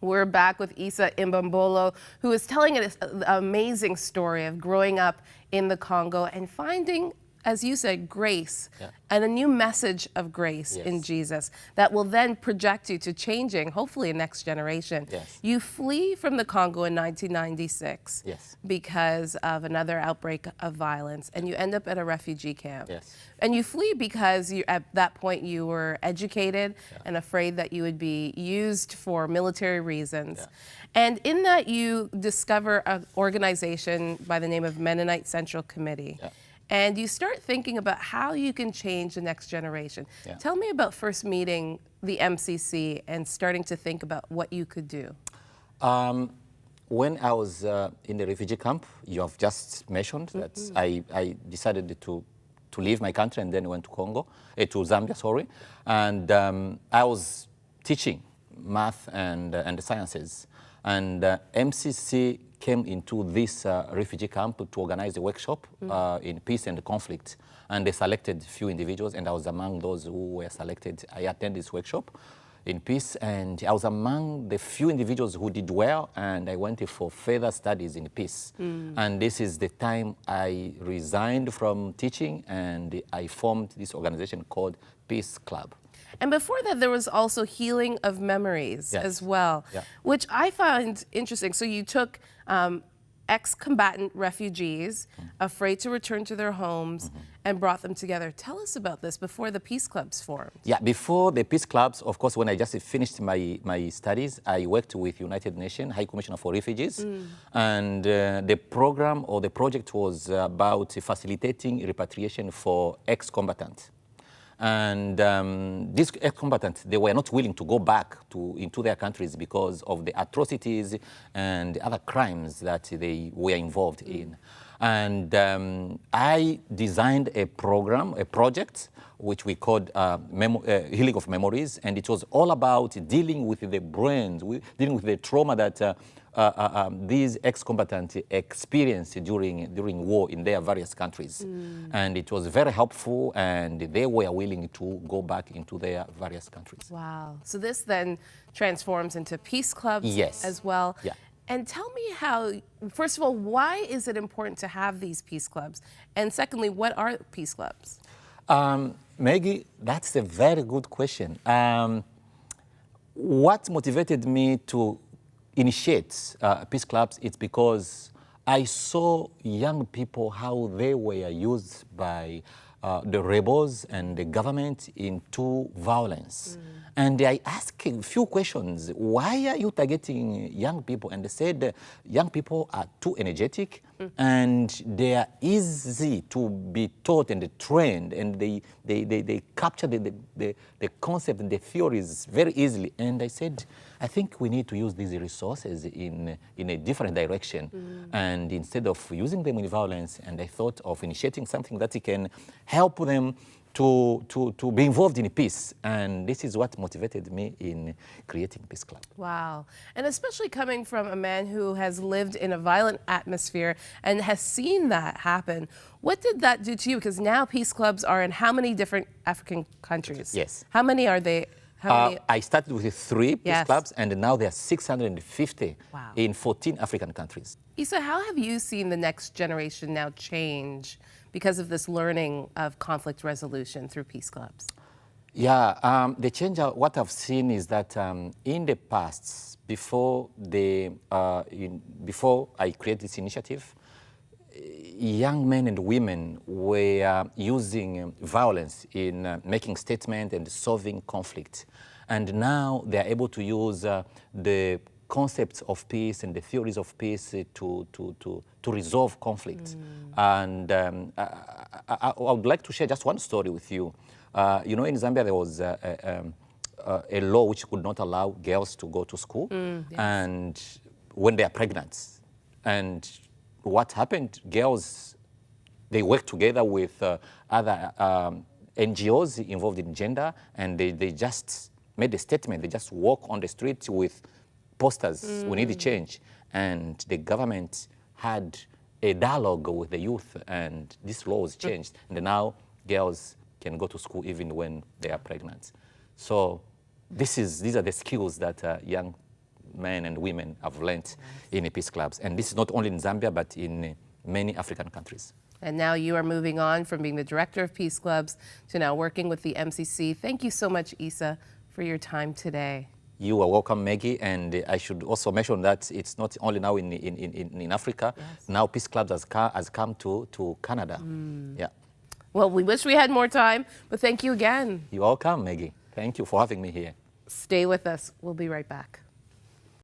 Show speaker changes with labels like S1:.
S1: We're back with Issa Ebombolo, who is telling an amazing story of growing up in the Congo and finding, as you said, grace and a new message of grace in Jesus that will then project you to changing, hopefully, a next generation. You flee from the Congo in 1996 because of another outbreak of violence, and you end up at a refugee camp. And you flee because at that point you were educated and afraid that you would be used for military reasons. And in that you discover an organization by the name of Mennonite Central Committee. And you start thinking about how you can change the next generation. Tell me about first meeting the MCC and starting to think about what you could do.
S2: When I was in the refugee camp, you have just mentioned that I decided to leave my country and then went to to Zambia, sorry. And I was teaching math and the sciences. And MCC came into this refugee camp to organize a workshop in peace and conflict. And they selected a few individuals, and I was among those who were selected. I attended this workshop in peace, and I was among the few individuals who did well, and I went for further studies in peace. And this is the time I resigned from teaching, and I formed this organization called Peace Club.
S1: And before that, there was also healing of memories as well, which I find interesting. So you took ex-combatant refugees, afraid to return to their homes, and brought them together. Tell us about this before the Peace Clubs formed.
S2: Yeah, before the Peace Clubs, of course, when I just finished my studies, I worked with United Nations High Commissioner for Refugees. And the program or the project was about facilitating repatriation for ex-combatants. And these ex-combatants, they were not willing to go back into their countries because of the atrocities and the other crimes that they were involved in. And I designed a program, a project, which we called Healing of Memories, and it was all about dealing with the brains, dealing with the trauma that these ex-combatants experienced during war in their various countries. And it was very helpful, and they were willing to go back into their various countries.
S1: Wow. So this then transforms into Peace Clubs as well. And tell me how, first of all, why is it important to have these Peace Clubs? And secondly, what are Peace Clubs?
S2: Maggie, that's a very good question. What motivated me to initiate Peace Clubs is because I saw young people, how they were used by the rebels and the government into violence. And I asked a few questions. Why are you targeting young people? And they said young people are too energetic and they are easy to be taught and trained, and they capture the concept and the theories very easily. And I said, I think we need to use these resources in a different direction. And instead of using them in violence, and I thought of initiating something that can help them to be involved in peace. And this is what motivated me in creating Peace Club.
S1: Wow. And especially coming from a man who has lived in a violent atmosphere and has seen that happen. What did that do to you? Because now Peace Clubs are in how many different African countries? How many are they?
S2: I started with 3 Peace Clubs, and now there are 650 in 14 African countries.
S1: Issa, how have you seen the next generation now change because of this learning of conflict resolution through Peace Clubs?
S2: Yeah, the change, what I've seen is that in the past, before I created this initiative, young men and women were using violence in making statements and solving conflict. And now they are able to use the concepts of peace and the theories of peace to resolve conflict. And I would like to share just one story with you. You know, in Zambia there was a law which could not allow girls to go to school and when they are pregnant. And what happened, girls, they worked together with other NGOs involved in gender, and they just made a statement. They just walk on the street with posters, we need a change. And the government had a dialogue with the youth, and this law was changed. And now girls can go to school even when they are pregnant. So these are the skills that young men and women have learned in the peace clubs. And this is not only in Zambia, but in many African countries.
S1: And now you are moving on from being the director of peace clubs to now working with the MCC. Thank you so much, Issa, for your time today.
S2: You are welcome, Maggie, and I should also mention that it's not only now in Africa. Yes. Now Peace Clubs has come to Canada. Yeah.
S1: Well, we wish we had more time, but thank you again.
S2: You're welcome, Maggie. Thank you for having me here.
S1: Stay with us. We'll be right back.